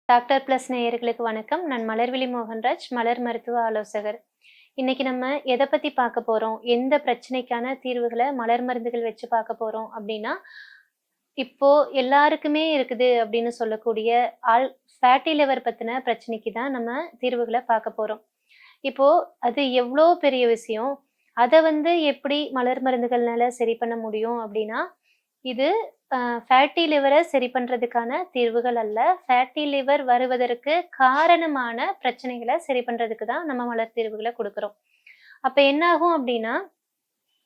Doctor plus நேயர்களுக்கு வணக்கம். நான் மலர்விழி மோகன்ராஜ், மலர் மருத்துவ ஆலோசகர். இன்னைக்கு நம்ம எத பத்தி பார்க்க போறோம்? எந்த பிரச்சனைக்கான தீர்வுகள மலர் மருந்துகள் வச்சு பார்க்க போறோம் அப்டின்னா, இப்போ எல்லாருக்குமே இருக்குது அப்படின்னு சொல்லக்கூடிய ஃபேட்டி லிவர் பத்தின பிரச்சனைக்கு தான் நம்ம தீர்வுகள பார்க்க போறோம். இப்போ அது எவ்ளோ பெரிய விஷயம். அத எப்படி மலர் மருந்துகள்னால சரி பண்ண முடியும் அப்டின்னா, இது ஃபேட்டி லிவர சரி பண்றதுக்கான தீர்வுகள் அல்ல. ஃபேட்டி லிவர் வருவதற்கு காரணமான பிரச்சனைகள சரி பண்றதுக்கு தான் நம்ம மலர் தீர்வுகள குடுக்குறோம். அப்ப என்ன ஆகும் அப்டின்னா,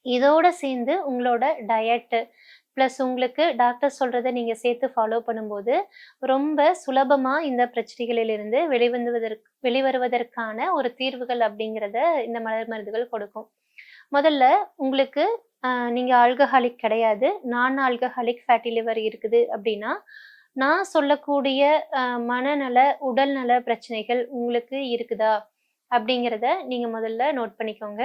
இதோட சேர்ந்து உங்களோட டயட்டு, பிளஸ் உங்களுக்கு டாக்டர் சொல்றத நீங்க சேர்த்து ஃபாலோ பண்ணும்போது, ரொம்ப சுலபமா இந்த பிரச்சனைகளிலிருந்து வெளிவருவதற்கான ஒரு தீர்வுகள் அப்படிங்கிறத இந்த மலர் மருந்துகள் கொடுக்கும். முதல்ல உங்களுக்கு நீங்க ஆல்கஹாலிக் கிடையாது. நான் ஆல்கஹாலிக் ஃபேட்டி லிவர் இருக்குது அப்டின்னா, நான் சொல்லக்கூடிய மனநல, உடல்நல பிரச்சனைகள் உங்களுக்கு இருக்குதா? அப்படிங்கிறத நீங்க முதல்ல நோட் பண்ணிக்கோங்க.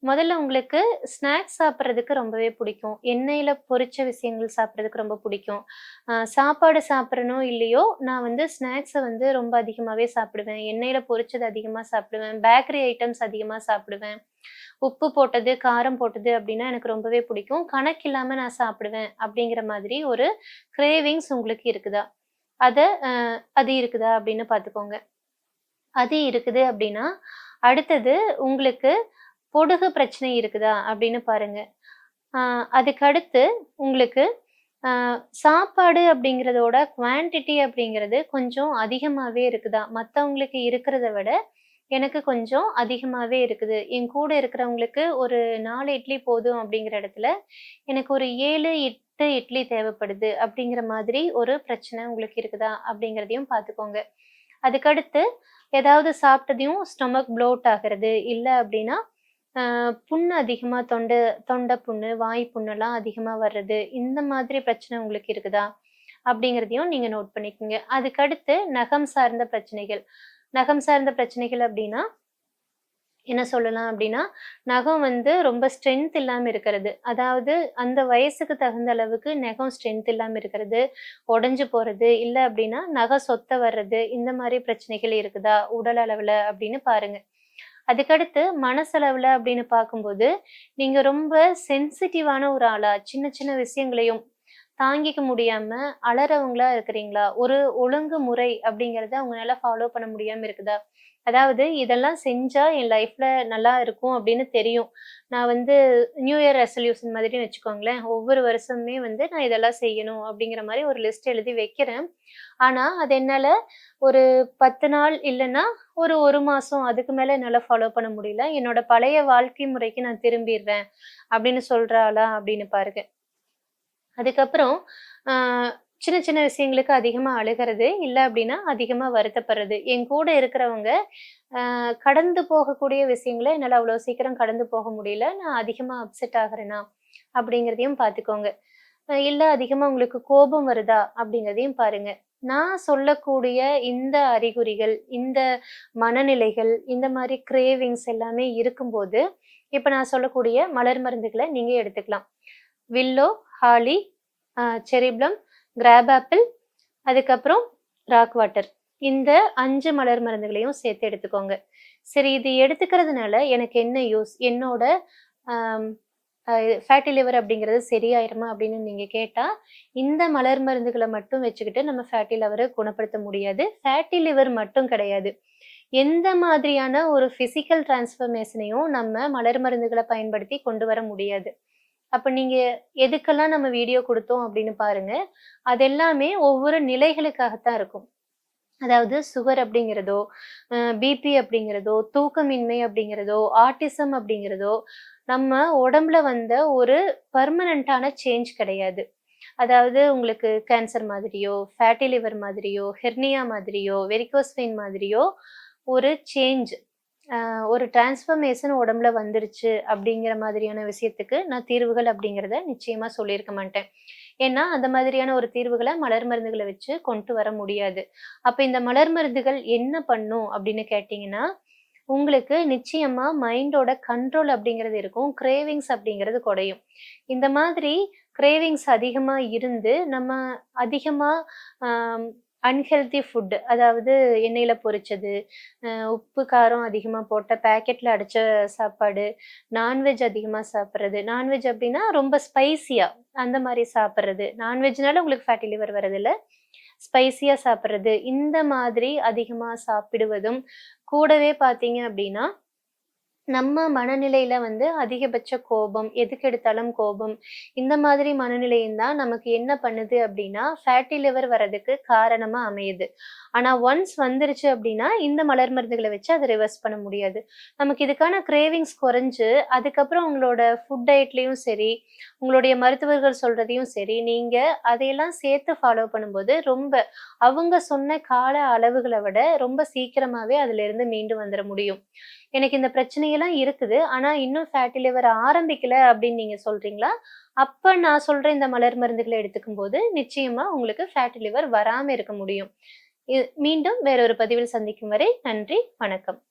முதல்ல உங்களுக்கு ஸ்நாக்ஸ் சாப்பிடுறதுக்கு ரொம்பவே பிடிக்கும். எண்ணெயில பொரிச்ச விஷயங்கள் சாப்பிடுறதுக்கு ரொம்ப பிடிக்கும். சாப்பாடு சாப்பிட்றனோ இல்லையோ, நான் ஸ்நாக்ஸ ரொம்ப அதிகமாவே சாப்பிடுவேன். எண்ணெயில பொரிச்சது அதிகமா சாப்பிடுவேன். பேக்கரி ஐட்டம்ஸ் அதிகமா சாப்பிடுவேன். உப்பு போட்டது, காரம் போட்டது அப்டின்னா எனக்கு ரொம்பவே பிடிக்கும். கணக்கில்லாம நான் சாப்பிடுவேன் அப்படிங்கிற மாதிரி ஒரு கிரேவிங்ஸ் உங்களுக்கு இருக்குதா? அத அ அது இருக்குதா அப்படின்னு பார்த்துக்கோங்க. அது இருக்குது அப்படின்னா, அடுத்தது உங்களுக்கு பொடுகு பிரச்சனை இருக்குதா அப்படின்னு பாருங்க. அ அதுக்கடுத்து உங்களுக்கு அ சாப்பாடு அப்படிங்கிறதோட குவான்டிட்டி அப்படிங்கிறது கொஞ்சம் அதிகமாவே இருக்குதா? மத்தவங்களுக்கு இருக்கிறத விட எனக்கு கொஞ்சம் அதிகமாவே இருக்குது. என் கூட இருக்கிறவங்களுக்கு ஒரு 4 இட்லி போதும் அப்படிங்கிற இடத்துல, எனக்கு ஒரு 7, 8 இட்லி தேவைப்படுது அப்படிங்கிற மாதிரி ஒரு பிரச்சனை உங்களுக்கு இருக்குதா? அப்படிங்கிறதையும் பார்த்துக்கோங்க. அதுக்கடுத்து ஏதாவது சாப்பிட்டதையும் ஸ்டொமக் ப்ளோட் ஆகுறது, இல்ல அப்படின்னா புண்ணு அதிகமா தொண்ட புண்ணு, வாய் புண்ணெல்லாம் அதிகமா வர்றது, இந்த மாதிரி பிரச்சனை உங்களுக்கு இருக்குதா? அப்படிங்கிறதையும் நீங்க நோட் பண்ணிக்கங்க. அதுக்கடுத்து நகம் சார்ந்த பிரச்சனைகள். நகம் சார்ந்த பிரச்சனைகள் அப்படின்னா, என்ன சொல்லலாம் அப்படின்னா, நகம் ரொம்ப ஸ்ட்ரென்த் இல்லாம இருக்கிறது. அதாவது அந்த வயசுக்கு தகுந்த அளவுக்கு நகம் ஸ்ட்ரென்த் இல்லாம இருக்கிறது, உடைஞ்சு போறது, இல்ல அப்படின்னா நகம் சொத்த வர்றது, இந்த மாரி பிரச்சனைகள் இருக்குதா உடல் அளவுல அப்படின்னு பாருங்க. அதுக்கடுத்து மனசளவுல அப்படின்னு பார்க்கும்போது, நீங்க ரொம்ப சென்சிட்டிவான ஒரு ஆளா? சின்ன சின்ன விஷயங்களையும் தாங்கிக்க முடியாம அழறவங்களா இருக்கிறீங்களா? ஒரு ஒழுங்குமுறை அப்படிங்கிறத உங்களால ஃபாலோ பண்ண முடியாம இருக்குதா? அதாவது இதெல்லாம் செஞ்சா என் லைஃப்ல நல்லா இருக்கும் அப்படின்னு தெரியும். நான் நியூ இயர் ரெசல்யூஷன் மாதிரின்னு வச்சுக்கோங்களேன். ஒவ்வொரு வருஷமுமே நான் இதெல்லாம் செய்யணும் அப்படிங்கிற மாரி ஒரு லிஸ்ட் எழுதி வைக்கிறேன். ஆனா, அது என்னால ஒரு 10 நாள் இல்லன்னா ஒரு 1 மாசம் அதுக்கு மேல என்னால ஃபாலோ பண்ண முடியல. என்னோட பழைய வாழ்க்கை முறைக்கு நான் திரும்பிர்றேன் அப்படின்னு சொல்ற ஆளா அப்படின்னு பாருங்க. அதுக்கப்புறம் ஆ சின்ன சின்ன விஷயங்களுக்கு அதிகமா அழுகுறது, இல்ல அப்டின்னா அதிகமா வருத்தப்படுறது. என் கூட இருக்கிறவங்க கடந்து போகக்கூடிய விஷயங்கள என்னால அவ்வளோ சீக்கிரம் கடந்து போக முடியல. நான் அதிகமா அப்செட் ஆகுறேனா? அப்படிங்கிறதையும் பார்த்துக்கோங்க. இல்ல அதிகமா உங்களுக்கு கோபம் வருதா? அப்படிங்கிறதையும் பாருங்க. நான் சொல்லக்கூடிய இந்த அறிகுறிகள், இந்த மனநிலைகள், இந்த மாரி கிரேவிங்ஸ் எல்லாமே இருக்கும்போது, இப்ப நான் சொல்லக்கூடிய மலர் மருந்துகள நீங்க எடுத்துக்கலாம். வில்லோ, ஹாலி, செரிப்ளம், கிராப் ஆப்பிள், அதுக்கப்புறம் ராக் வாட்டர். இந்த 5 மலர் மருந்துகளையும் சேர்த்து எடுத்துக்கோங்க. சரி இது எடுத்துக்கிறதுனால எனக்கு என்ன யூஸ்? என்னோட அம் அ ஃபேட்டி லிவர் அப்படிங்கிறது சரியாயிருமா? அப்படின்னு நீங்க கேட்டா, இந்த மலர் மருந்துகள மட்டும் வச்சுக்கிட்டு நம்ம ஃபேட்டி லிவர குணப்படுத்த முடியாது. ஃபேட்டி லிவர் மட்டும் கிடையாது. எந்த மாதிரியான ஒரு பிசிக்கல் டிரான்ஸ்ஃபர்மேஷனையும் நம்ம மலர் மருந்துகள பயன்படுத்தி கொண்டு வர முடியாது. அப்ப நீங்க எதுக்கெல்லாம் நம்ம வீடியோ குடுத்தோம் அப்படின்னு பாருங்க. அது எல்லாமே ஒவ்வொரு நிலைகளுக்காகத்தான் இருக்கும். அதாவது சுகர் அப்படிங்கிறதோ, பிபி அப்படிங்கிறதோ, தூக்கமின்மை அப்படிங்கிறதோ, ஆட்டிசம் அப்படிங்கிறதோ, நம்ம உடம்புல வந்த ஒரு பெர்மனன்ட்டான சேஞ்ச் கிடையாது. அதாவது உங்களுக்கு கேன்சர் மாதிரியோ, ஃபேட்டி லிவர் மாதிரியோ, ஹெர்னியா மாதிரியோ, வெரிகோஸ் வெயின் மாதிரியோ ஒரு சேஞ்ச் ஒரு டிரான்ஸ்ஃபர்மேஷன் உடம்புல வந்துருச்சு அப்படிங்கிற மாதிரியான விஷயத்துக்கு நான் தீர்வுகள் அப்படிங்கிறத நிச்சயமா சொல்லியிருக்க மாட்டேன். ஏன்னா, அந்த மாதிரியான ஒரு தீர்வுகள மலர் மருந்துகள வச்சு கொண்டு வர முடியாது. அப்ப இந்த மலர் மருந்துகள் என்ன பண்ணும் அப்படின்னு கேட்டீங்கன்னா, உங்களுக்கு நிச்சயமா மைண்டோட கண்ட்ரோல் அப்படிங்கிறது இருக்கும். கிரேவிங்ஸ் அப்படிங்கிறது குறையும். இந்த மாதிரி கிரேவிங்ஸ் அதிகமா இருந்து, நம்ம அதிகமா ஆம் அன்ஹெல்தி ஃபுட் அதாவது எண்ணெயில பொரிச்சது, உப்பு, காரம் அதிகமா போட்ட பாக்கெட்ல அடைச்ச சாப்பாடு, நான்வெஜ் அதிகமா சாப்பிடுறது. நான்வெஜ் அப்டின்னா ரொம்ப ஸ்பைசியா அந்த மாரி சாப்பிடுறது. நான்வெஜ்னால உங்களுக்கு ஃபேட்டி லிவர் வரதில்ல. ஸ்பைசியா சாப்பிடுறது. இந்த மாதிரி அதிகமா சாப்பிடுவதும், கூடவே பார்த்தீங்க அப்டின்னா நம்ம மனநிலையில வந்து அதிகபட்ச கோபம், எதுக்கு எடுத்தாலும் கோபம், இந்த மாதிரி மனநிலையும் தான் நமக்கு என்ன பண்ணுது அப்டின்னா, ஃபேட்டி லிவர் வரதுக்கு காரணமா அமையுது. ஆனா ஒன்ஸ் வந்துருச்சு அப்டின்னா, இந்த மலர் மருந்துகள வச்சு அத ரிவர்ஸ் பண்ண முடியாது. நமக்கு இதுக்கான கிரேவிங்ஸ் குறைஞ்சு, அதுக்கப்புறம் உங்களோட ஃபுட் டயட்லயும் சரி, உங்களுடைய மருத்துவர்கள் சொல்றதையும் சரி, நீங்க அதையெல்லாம் சேர்த்து ஃபாலோ பண்ணும்போது, அவங்க சொன்ன கால அளவுகள விட ரொம்ப சீக்கிரமாவே அதிலிருந்து மீண்டு வந்துர முடியும். எனக்கு இந்த பிரச்சனையெல்லாம் இருக்குது. ஆனா, இன்னும் ஃபேட்டி லிவர் ஆரம்பிக்கல அப்படின்னு நீங்க சொல்றீங்களா? அப்ப நான் சொல்ற இந்த மலர் மருந்துகள எடுத்துக்கும்போது, நிச்சயமா உங்களுக்கு ஃபேட்டி லிவர் வராம இருக்க முடியும். மீண்டும் வேறொரு பதிவில் சந்திக்கும் வரை நன்றி, வணக்கம்.